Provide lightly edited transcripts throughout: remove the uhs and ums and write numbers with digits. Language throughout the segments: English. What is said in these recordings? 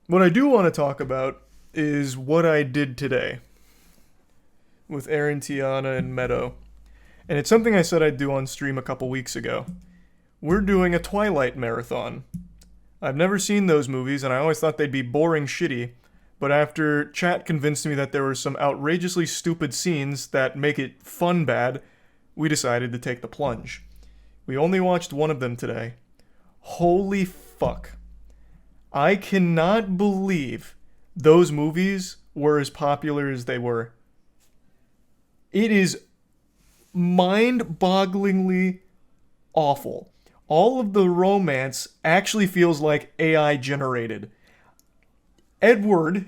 What I do want to talk about is what I did today with Aaron, Tiana, and Meadow. And it's something I said I'd do on stream a couple weeks ago. We're doing a Twilight marathon. I've never seen those movies, and I always thought they'd be boring shitty, but after chat convinced me that there were some outrageously stupid scenes that make it fun bad, we decided to take the plunge. We only watched one of them today. Holy fuck. I cannot believe those movies were as popular as they were. It is mind-bogglingly awful. All of the romance actually feels like AI generated. Edward,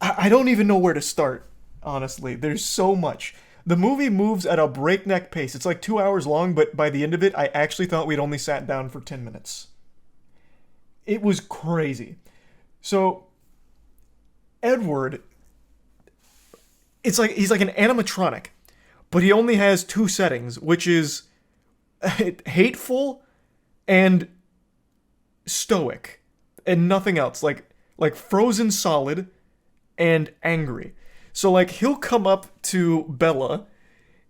I don't even know where to start, honestly. There's so much. The movie moves at a breakneck pace. It's like 2 hours long, but by the end of it, I actually thought we'd only sat down for 10 minutes. It was crazy. So, Edward, it's like he's like an animatronic, but he only has two settings, which is hateful and stoic, and nothing else. Like frozen solid and angry. So like he'll come up to Bella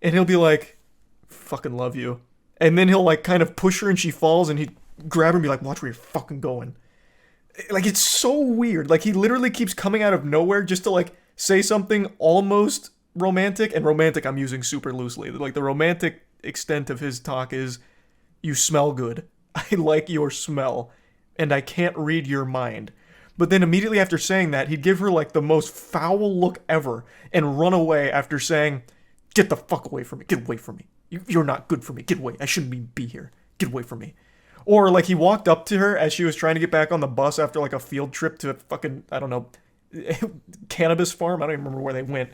and he'll be like, "Fucking love you," and then he'll like kind of push her and she falls and he'd grab her and be like, "Watch where you're fucking going." Like it's so weird. Like he literally keeps coming out of nowhere just to like say something almost romantic, and romantic I'm using super loosely. Like the romantic extent of his talk is, "You smell good. I like your smell, and I can't read your mind." But then immediately after saying that, he'd give her like the most foul look ever and run away after saying, "Get the fuck away from me. Get away from me. You're not good for me. Get away. I shouldn't be here. Get away from me." Or like he walked up to her as she was trying to get back on the bus after like a field trip to a fucking, I don't know, cannabis farm. I don't even remember where they went.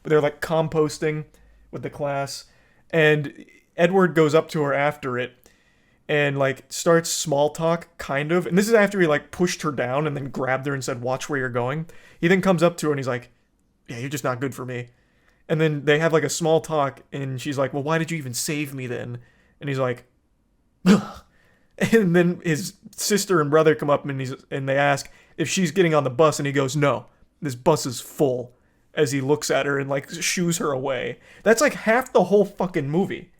But they were like composting with the class. And Edward goes up to her after it and like starts small talk, kind of. And this is after he like pushed her down and then grabbed her and said, "Watch where you're going." He then comes up to her and he's like, "Yeah, you're just not good for me." And then they have like a small talk and she's like, "Well, why did you even save me then?" And he's like, "Ugh." And then his sister and brother come up and they ask if she's getting on the bus, and he goes, "No, this bus is full," as he looks at her and like shoos her away. That's like half the whole fucking movie.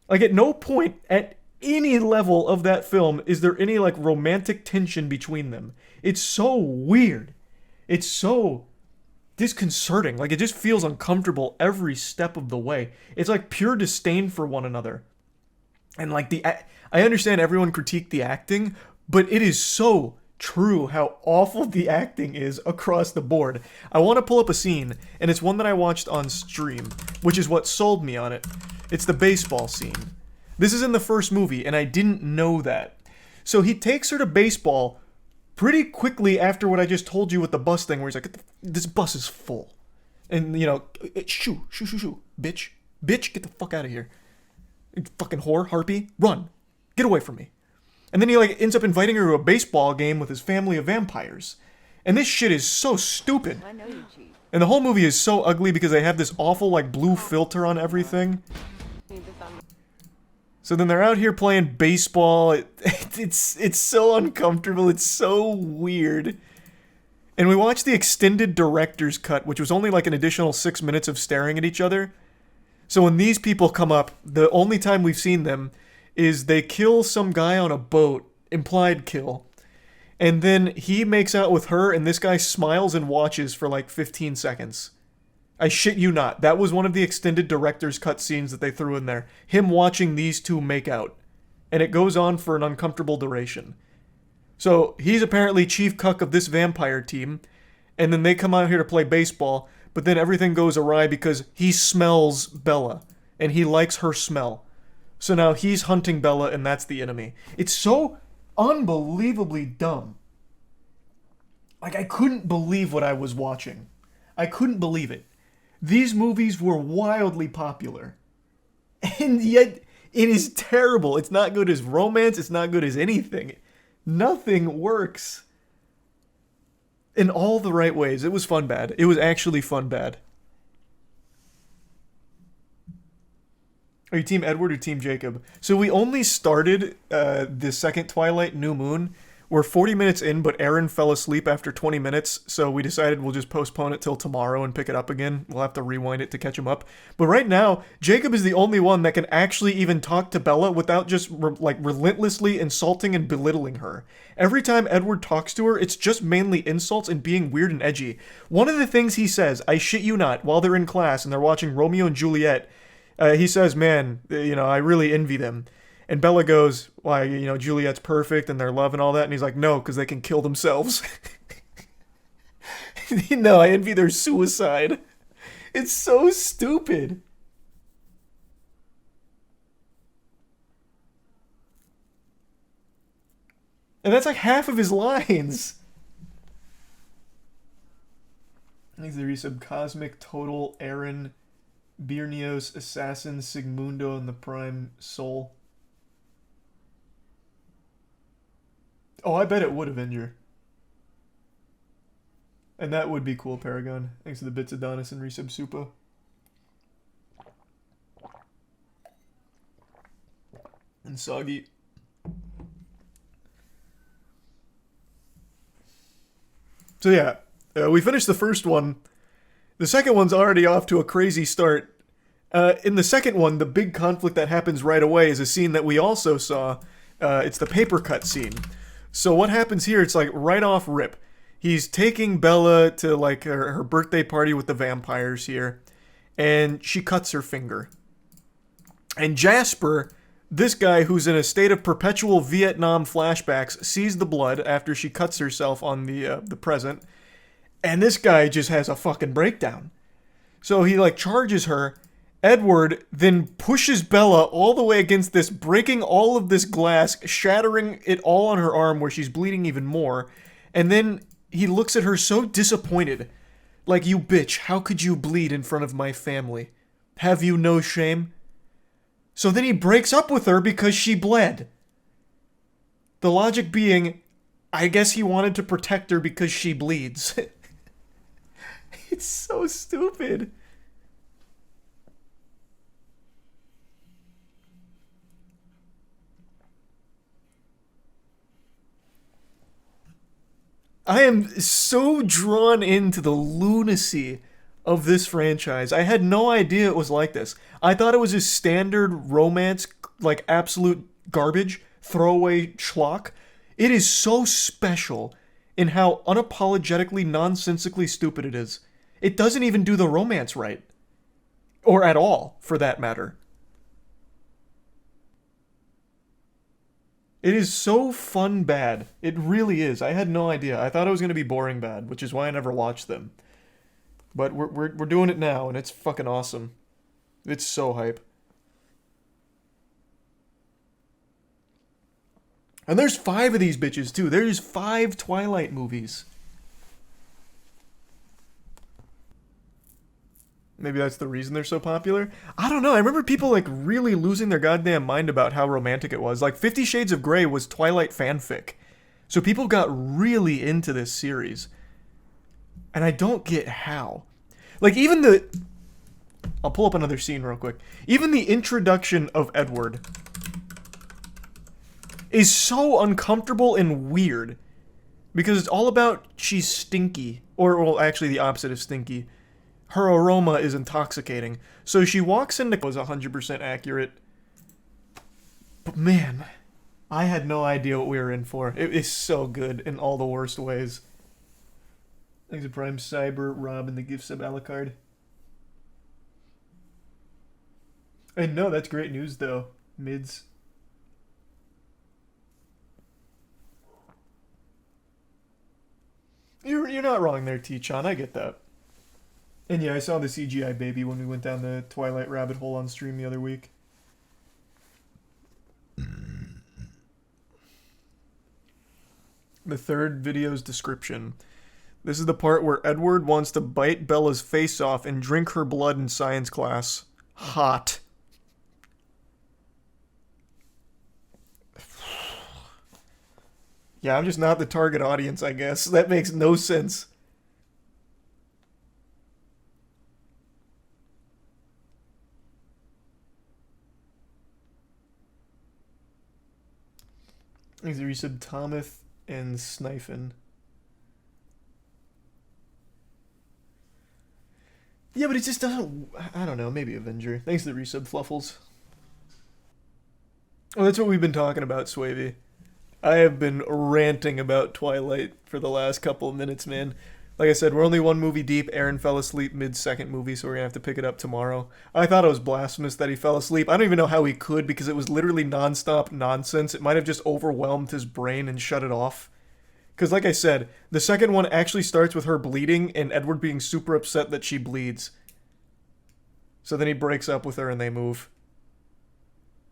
Like at no point at any level of that film is there any like romantic tension between them. It's so weird. It's so disconcerting. Like it just feels uncomfortable every step of the way. It's like pure disdain for one another. And like I understand everyone critiqued the acting, but it is so true how awful the acting is across the board. I want to pull up a scene, and it's one that I watched on stream, which is what sold me on it. It's the baseball scene. This is in the first movie, and I didn't know that. So he takes her to baseball pretty quickly after what I just told you with the bus thing, where he's like, "This bus is full." And, you know, shoo, bitch, get the fuck out of here. Fucking whore, harpy, run. Get away from me. And then he like ends up inviting her to a baseball game with his family of vampires. And this shit is so stupid. I know you cheat. And the whole movie is so ugly because they have this awful like blue filter on everything. So then they're out here playing baseball. It's so uncomfortable. It's so weird. And we watched the extended director's cut, which was only like an additional 6 minutes of staring at each other. So when these people come up, the only time we've seen them is they kill some guy on a boat, implied kill. And then he makes out with her, and this guy smiles and watches for like 15 seconds. I shit you not. That was one of the extended director's cut scenes that they threw in there. Him watching these two make out. And it goes on for an uncomfortable duration. So he's apparently chief cuck of this vampire team, and then they come out here to play baseball, but then everything goes awry because he smells Bella, and he likes her smell. So now he's hunting Bella, and that's the enemy. It's so unbelievably dumb. Like, I couldn't believe what I was watching. I couldn't believe it. These movies were wildly popular. And yet, it is terrible. It's not good as romance. It's not good as anything. Nothing works. In all the right ways. It was fun bad. It was actually fun bad. Are you Team Edward or Team Jacob? So we only started the second Twilight, New Moon. We're 40 minutes in, but Aaron fell asleep after 20 minutes, so we decided we'll just postpone it till tomorrow and pick it up again. We'll have to rewind it to catch him up. But right now, Jacob is the only one that can actually even talk to Bella without just relentlessly insulting and belittling her. Every time Edward talks to her, it's just mainly insults and being weird and edgy. One of the things he says, I shit you not, while they're in class and they're watching Romeo and Juliet, he says, man, I really envy them. And Bella goes, why, Juliet's perfect and their love and all that. And he's like, no, because they can kill themselves. No, I envy their suicide. It's so stupid. And that's like half of his lines. Thanks to the resub Cosmic, Total, Aaron, Birnios, Assassin, Sigmundo, and the Prime Soul. Oh, I bet it would Avenger. And that would be cool, Paragon. Thanks to the bits Adonis and Resub Supa. And Soggy. So yeah, we finished the first one. The second one's already off to a crazy start. In the second one, the big conflict that happens right away is a scene that we also saw. It's the paper cut scene. So what happens here, it's like right off rip. He's taking Bella to like her birthday party with the vampires here. And she cuts her finger. And Jasper, this guy who's in a state of perpetual Vietnam flashbacks, sees the blood after she cuts herself on the present. And this guy just has a fucking breakdown. So he like charges her. Edward then pushes Bella all the way against this, breaking all of this glass, shattering it all on her arm where she's bleeding even more. And then he looks at her so disappointed. Like, you bitch, how could you bleed in front of my family? Have you no shame? So then he breaks up with her because she bled. The logic being, I guess he wanted to protect her because she bleeds. It's so stupid. I am so drawn into the lunacy of this franchise. I had no idea it was like this. I thought it was a standard romance, like absolute garbage, throwaway schlock. It is so special in how unapologetically, nonsensically stupid it is. It doesn't even do the romance right. Or at all, for that matter. It is so fun bad. It really is. I had no idea. I thought it was going to be boring bad, which is why I never watched them. But we're doing it now, and it's fucking awesome. It's so hype. And there's 5 of these bitches, too. There's 5 Twilight movies. Maybe that's the reason they're so popular. I don't know. I remember people like really losing their goddamn mind about how romantic it was. Like 50 Shades of Grey was Twilight fanfic. So people got really into this series. And I don't get how. Like even the... I'll pull up another scene real quick. Even the introduction of Edward is so uncomfortable and weird. Because it's all about she's stinky. Or, well, actually the opposite of stinky. Her aroma is intoxicating. So she walks into... was 100% accurate. But man, I had no idea what we were in for. It is so good in all the worst ways. Thanks to Prime Cyber, Rob, and the gift sub Alucard. I know, that's great news though. Mids. You're not wrong there, T-Chan. I get that. And yeah, I saw the CGI baby when we went down the Twilight rabbit hole on stream the other week. The third video's description. This is the part where Edward wants to bite Bella's face off and drink her blood in science class. Hot. Yeah, I'm just not the target audience, I guess. That makes no sense. Thanks to resub Thomas and Snifen. Yeah, but it just doesn't. I don't know. Maybe Avenger. Thanks to the resub Fluffles. Oh, that's what we've been talking about, Swavey. I have been ranting about Twilight for the last couple of minutes, man. Like I said, we're only one movie deep. Aaron fell asleep mid-second movie, so we're gonna have to pick it up tomorrow. I thought it was blasphemous that he fell asleep. I don't even know how he could, because it was literally non-stop nonsense. It might have just overwhelmed his brain and shut it off. Because like I said, the second one actually starts with her bleeding and Edward being super upset that she bleeds. So then he breaks up with her and they move.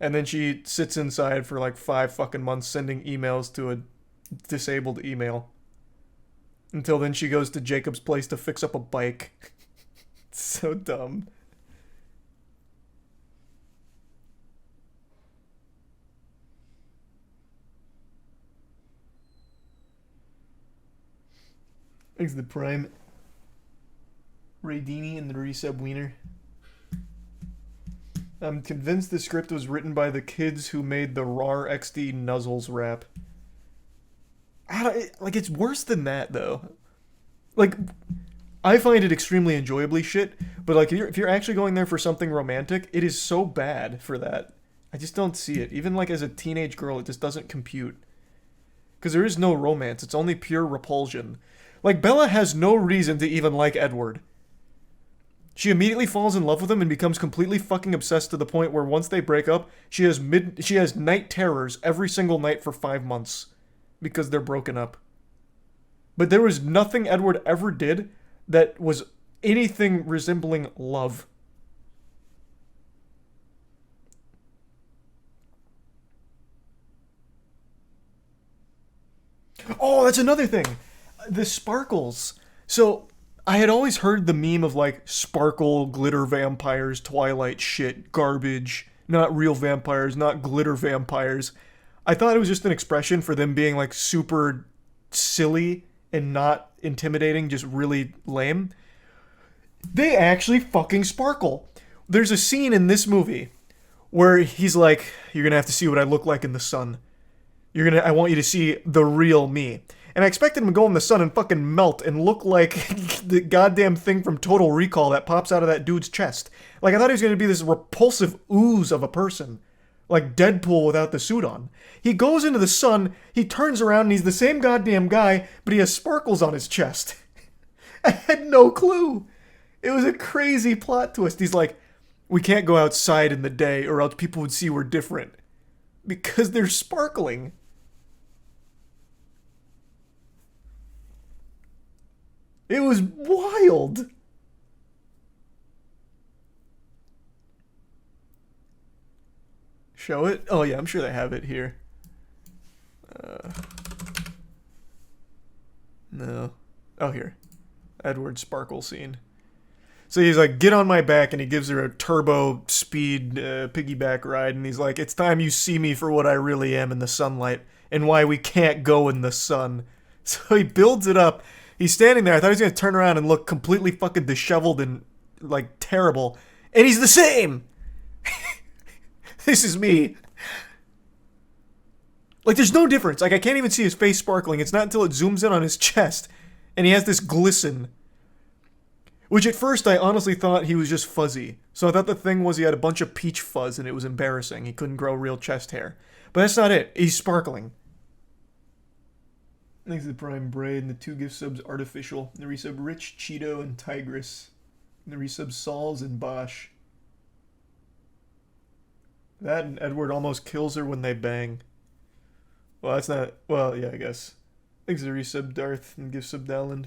And then she sits inside for like 5 fucking months sending emails to a disabled email. Until then she goes to Jacob's place to fix up a bike. It's so dumb. Thanks to the Prime. Raydini and the resub Wiener. I'm convinced the script was written by the kids who made the RAR XD Nuzzles rap. Like, it's worse than that, though. Like, I find it extremely enjoyably shit, but like, if you're actually going there for something romantic, it is so bad for that. I just don't see it. Even like as a teenage girl, it just doesn't compute. Because there is no romance, it's only pure repulsion. Like, Bella has no reason to even like Edward. She immediately falls in love with him and becomes completely fucking obsessed to the point where once they break up, she has night terrors every single night for 5 months. Because they're broken up. But there was nothing Edward ever did that was anything resembling love. Oh, that's another thing. The sparkles. So, I had always heard the meme of like sparkle, glitter vampires, Twilight shit, garbage, not real vampires, not glitter vampires. I thought it was just an expression for them being like super silly and not intimidating, just really lame. They actually fucking sparkle. There's a scene in this movie where he's like, "You're gonna have to see what I look like in the sun. I want you to see the real me." And I expected him to go in the sun and fucking melt and look like the goddamn thing from Total Recall that pops out of that dude's chest. Like, I thought he was gonna be this repulsive ooze of a person. Like Deadpool without the suit on. He goes into the sun, he turns around and he's the same goddamn guy, but he has sparkles on his chest. I had no clue. It was a crazy plot twist. He's like, "We can't go outside in the day or else people would see we're different." Because they're sparkling. It was wild. Show it? Oh yeah, I'm sure they have it here. No. Oh, here. Edward Sparkle scene. So he's like, "Get on my back," and he gives her a turbo speed piggyback ride, and he's like, "It's time you see me for what I really am in the sunlight, and why we can't go in the sun." So he builds it up. He's standing there. I thought he was going to turn around and look completely fucking disheveled and, like, terrible. And he's the same! This is me. Like, there's no difference. Like, I can't even see his face sparkling. It's not until it zooms in on his chest. And he has this glisten. Which at first I honestly thought he was just fuzzy. So I thought the thing was he had a bunch of peach fuzz and it was embarrassing. He couldn't grow real chest hair. But that's not it. He's sparkling. Thanks to the Prime Braid and the 2 gift subs Artificial. The resub Rich, Cheeto, and Tigress. And the resub Sauls and Bosch. That and Edward almost kills her when they bang. Well, that's not... Well, yeah, I guess. Thanks to the resub Darth and gift sub Dowland.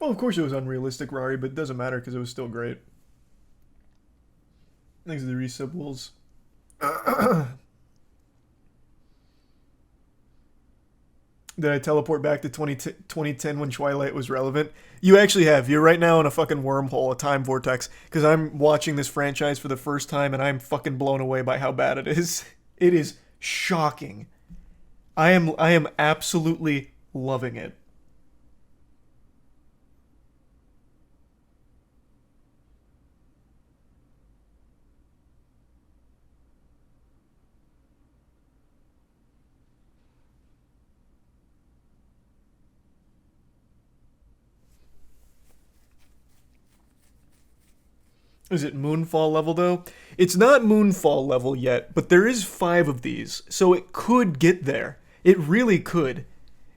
Well, of course it was unrealistic, Rari, but it doesn't matter because it was still great. Thanks to the resub Wolves. Did I teleport back to 2010 when Twilight was relevant? You actually have. You're right now in a fucking wormhole, a time vortex, because I'm watching this franchise for the first time and I'm fucking blown away by how bad it is. It is shocking. I am absolutely loving it. Is it Moonfall level though? It's not Moonfall level yet, but there is 5 of these, so it could get there. It really could.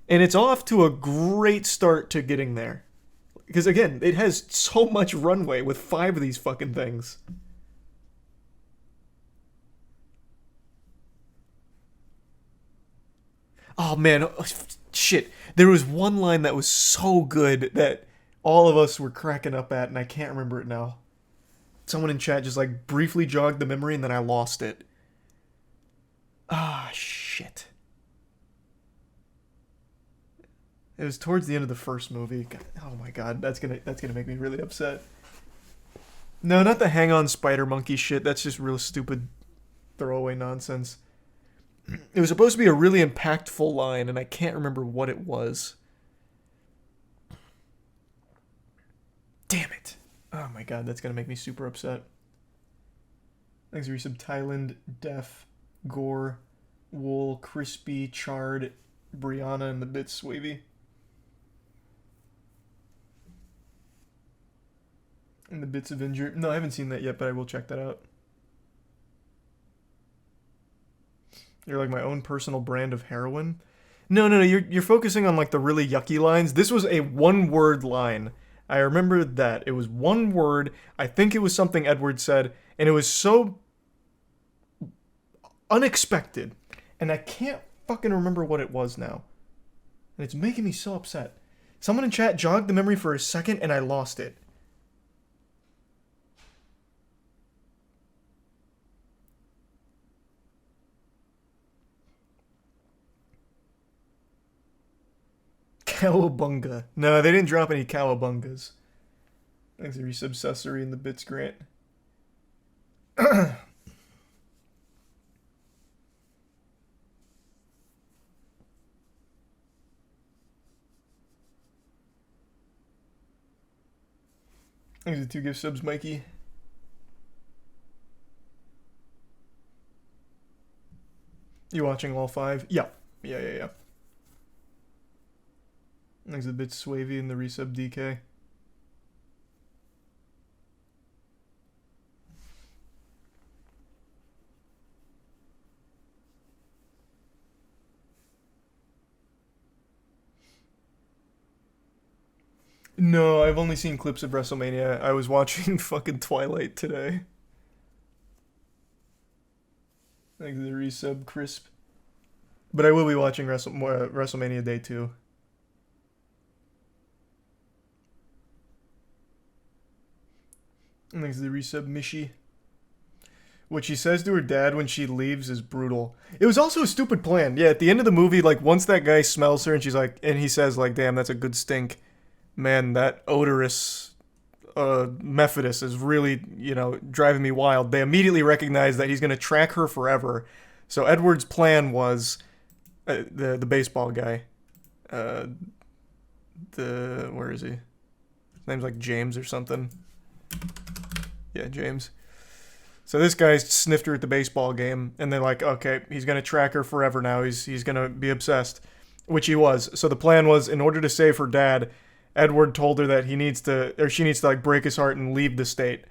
And it's off to a great start to getting there. Because again, it has so much runway with 5 of these fucking things. Oh man, shit. There was one line that was so good that all of us were cracking up at, and I can't remember it now. Someone in chat just like briefly jogged the memory, and then I lost it. Ah, shit. It was towards the end of the first movie. God, oh my god, that's gonna make me really upset. No, not the hang on spider monkey shit. That's just real stupid throwaway nonsense. It was supposed to be a really impactful line, and I can't remember what it was. Damn it. Oh my god, that's gonna make me super upset. Thanks for some Thailand, Def, Gore, Wool, Crispy, Charred, Brianna, and the Bits Swavy. And the Bits Avenger. No, I haven't seen that yet, but I will check that out. You're like my own personal brand of heroin. No. You're focusing on like the really yucky lines. This was a one-word line. I remember that it was one word. I think it was something Edward said, and it was so unexpected, and I can't fucking remember what it was now. And it's making me so upset. Someone in chat jogged the memory for a second, and I lost it. Cowabunga. No, they didn't drop any cowabungas. Thanks for resubsessory in the bits grant. Thanks for 2 gift subs, Mikey. You watching all 5? Yeah. Yeah. Thanks for the bits Swavy and the resub DK. No, I've only seen clips of WrestleMania. I was watching fucking Twilight today. Thanks for the resub, Crisp. But I will be watching WrestleMania Day 2. And thanks to the resub, Mishi. What she says to her dad when she leaves is brutal. It was also a stupid plan. Yeah, at the end of the movie, like, once that guy smells her and she's like, and he says, like, damn, that's a good stink. Man, that odorous Methodist is really, driving me wild. They immediately recognize that he's going to track her forever. So Edward's plan was, the baseball guy, where is he? His name's like James or something. Yeah, James. So this guy sniffed her at the baseball game, and they're like, okay, he's gonna track her forever now. He's gonna be obsessed, which he was. So the plan was, in order to save her dad, Edward told her that she needs to like break his heart and leave the state.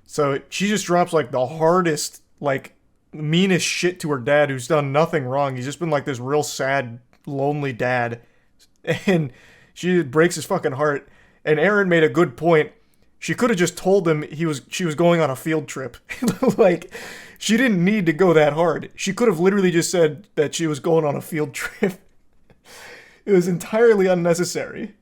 So she just drops like the hardest, like meanest shit to her dad, who's done nothing wrong. He's just been like this real sad, lonely dad, and she breaks his fucking heart. And Aaron made a good point. She could have just told him she was going on a field trip. Like, she didn't need to go that hard. She could have literally just said that she was going on a field trip. It was entirely unnecessary.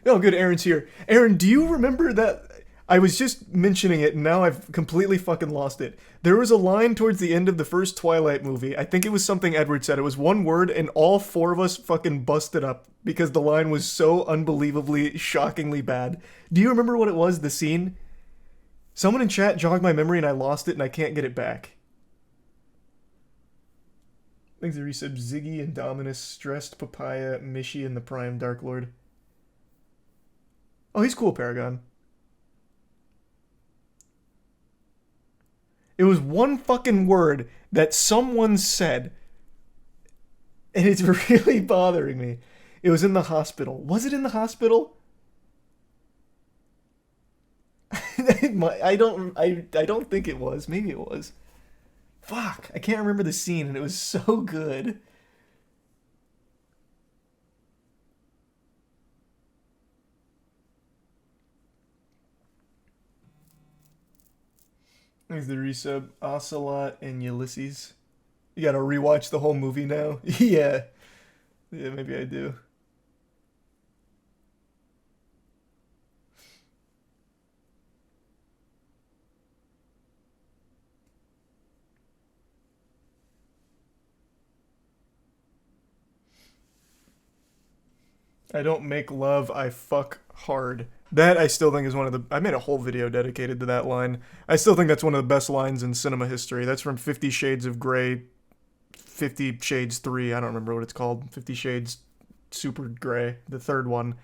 Oh, good, Aaron's here. Aaron, do you remember that? I was just mentioning it, and now I've completely fucking lost it. There was a line towards the end of the first Twilight movie. I think it was something Edward said. It was one word, and all four of us fucking busted up because the line was so unbelievably, shockingly bad. Do you remember what it was, the scene? Someone in chat jogged my memory, and I lost it, and I can't get it back. Thanks to resub Ziggy and Dominus, Stressed, Papaya, Mishi, and the Prime Dark Lord. Oh, he's cool, Paragon. It was one fucking word that someone said, and it's really bothering me. It was in the hospital. Was it in the hospital? I don't think it was. Maybe it was. Fuck, I can't remember the scene, and it was so good. There's the resub, Ocelot and Ulysses. You gotta rewatch the whole movie now? Yeah. Yeah, maybe I do. I don't make love, I fuck hard. That I still think is one of the... I made a whole video dedicated to that line. I still think that's one of the best lines in cinema history. That's from 50 Shades of Grey, 50 Shades 3, I don't remember what it's called. 50 Shades Super Grey, the third one.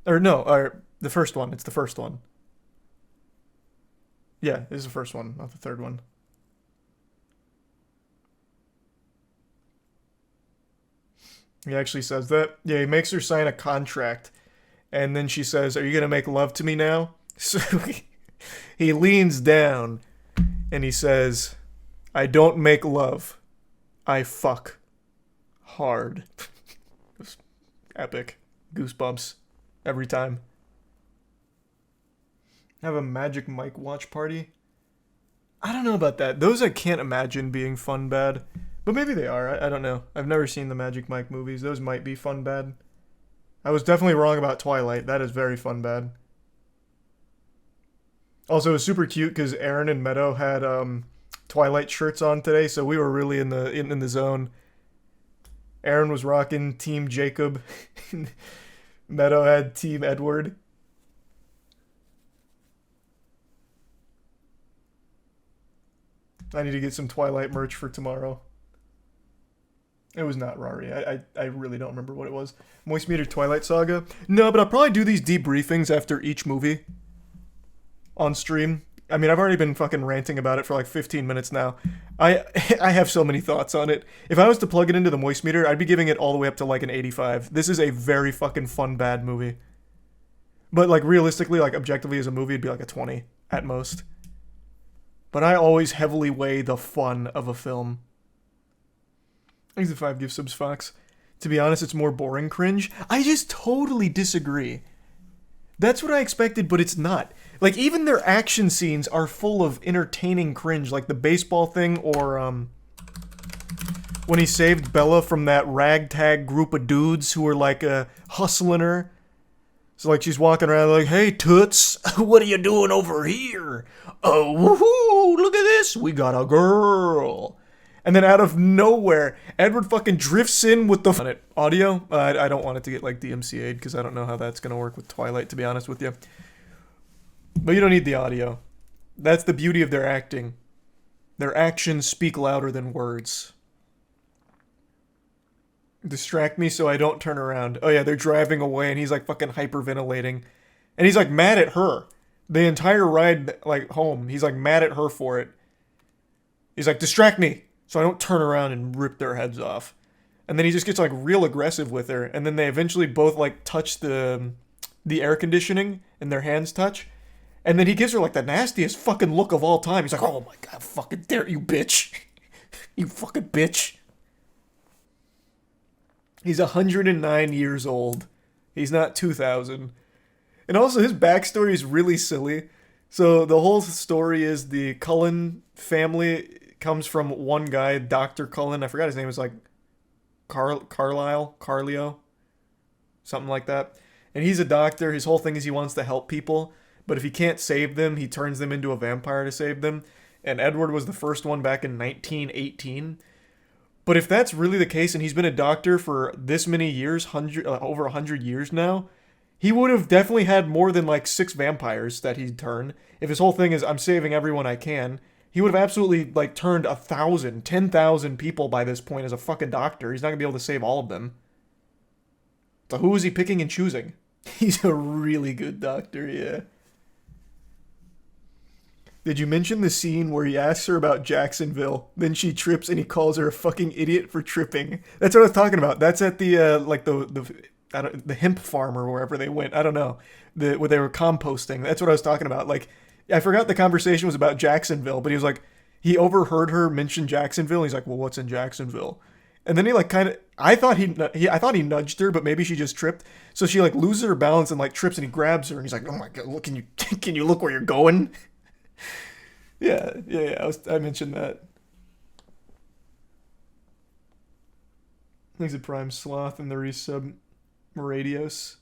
Or no, the first one. It's the first one. Yeah, this is the first one, not the third one. He actually says that. Yeah, he makes her sign a contract. And then she says, "Are you going to make love to me now?" So he leans down and he says, "I don't make love. I fuck hard." It was epic. Goosebumps every time. Have a Magic Mike watch party? I don't know about that. Those I can't imagine being fun bad. But maybe they are. I don't know. I've never seen the Magic Mike movies. Those might be fun bad. I was definitely wrong about Twilight. That is very fun bad. Also, it was super cute because Aaron and Meadow had Twilight shirts on today, so we were really in the zone. Aaron was rocking Team Jacob. Meadow had Team Edward. I need to get some Twilight merch for tomorrow. It was not Rari. I really don't remember what it was. MoistCr1tikal Twilight Saga? No, but I'll probably do these debriefings after each movie on stream. I mean, I've already been fucking ranting about it for like 15 minutes now. I have so many thoughts on it. If I was to plug it into the Moist Meter, I'd be giving it all the way up to like an 85. This is a very fucking fun bad movie. But like realistically, like objectively as a movie, it'd be like a 20 at most. But I always heavily weigh the fun of a film. Thanks to 5 gift subs, Fox. To be honest, it's more boring cringe. I just totally disagree. That's what I expected, but it's not. Like, even their action scenes are full of entertaining cringe, like the baseball thing, or, when he saved Bella from that ragtag group of dudes who were, like, hustling her. So, like, she's walking around like, "Hey, Toots, what are you doing over here? Oh, woohoo, look at this, we got a girl." And then out of nowhere, Edward fucking drifts in with the audio. I don't want it to get like DMCA'd because I don't know how that's going to work with Twilight, to be honest with you. But you don't need the audio. That's the beauty of their acting. Their actions speak louder than words. Distract me so I don't turn around. Oh yeah, they're driving away and he's like fucking hyperventilating. And he's like mad at her. The entire ride like home, he's like mad at her for it. He's like, "Distract me so I don't turn around and rip their heads off." And then he just gets like real aggressive with her, and then they eventually both like touch the air conditioning and their hands touch. And then he gives her like the nastiest fucking look of all time. He's like, "Oh my god, fucking dare you, bitch." You fucking bitch. He's 109 years old. He's not 2000. And also his backstory is really silly. So the whole story is the Cullen family comes from one guy, Dr. Cullen. I forgot his name. Is like Carlio, something like that. And he's a doctor. His whole thing is he wants to help people. but if he can't save them, he turns them into a vampire to save them. And Edward was the first one back in 1918. But if that's really the case, and he's been a doctor for this many years, over 100 years now, he would have definitely had more than like 6 vampires that he'd turn. If his whole thing is, I'm saving everyone I can, he would have absolutely like turned 1,000, 10,000 people by this point as a fucking doctor. He's not gonna be able to save all of them. So who is he picking and choosing? He's a really good doctor, yeah. Did you mention the scene where he asks her about Jacksonville, then she trips and he calls her a fucking idiot for tripping? That's what I was talking about. That's at the like the hemp farm or wherever they went. I don't know. Where they were composting. That's what I was talking about. Like, I forgot the conversation was about Jacksonville, but he was like, he overheard her mention Jacksonville. And he's like, well, what's in Jacksonville? And then he like kind of, I thought he nudged her, but maybe she just tripped. So she like loses her balance and like trips, and he grabs her, and he's like, oh my god, look, can you look where you're going? Yeah. I mentioned that. He's a prime sloth in the resub Moradios.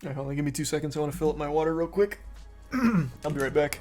Alright, hold on, give me 2 seconds. I want to fill up my water real quick. I'll be right back.